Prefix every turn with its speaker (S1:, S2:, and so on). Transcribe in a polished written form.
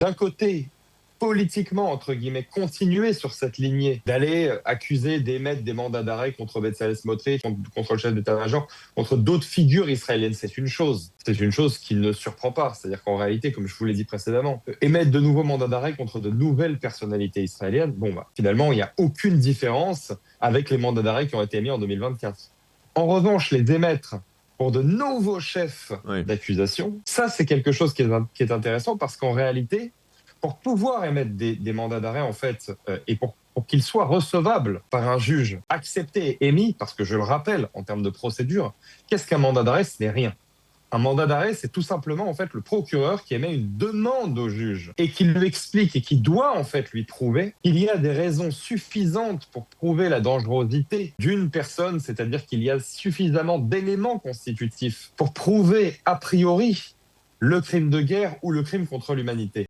S1: d'un côté, politiquement, entre guillemets, continuer sur cette lignée, d'aller accuser, d'émettre des mandats d'arrêt contre Bezalel Smotrich, contre le chef d'état-major, contre d'autres figures israéliennes, c'est une chose. C'est une chose qui ne surprend pas. C'est-à-dire qu'en réalité, comme je vous l'ai dit précédemment, émettre de nouveaux mandats d'arrêt contre de nouvelles personnalités israéliennes, bon, bah, finalement, il n'y a aucune différence avec les mandats d'arrêt qui ont été émis en 2024. En revanche, les émettre pour de nouveaux chefs
S2: Oui.
S1: d'accusation, ça, c'est quelque chose qui est intéressant parce qu'en réalité, pour pouvoir émettre des mandats d'arrêt, en fait, et pour qu'ils soient recevables par un juge, acceptés et émis, parce que je le rappelle, en termes de procédure, qu'est-ce qu'un mandat d'arrêt? Ce n'est rien. Un mandat d'arrêt, c'est tout simplement en fait le procureur qui émet une demande au juge et qui lui explique et qui doit en fait lui prouver qu'il y a des raisons suffisantes pour prouver la dangerosité d'une personne, c'est-à-dire qu'il y a suffisamment d'éléments constitutifs pour prouver a priori le crime de guerre ou le crime contre l'humanité.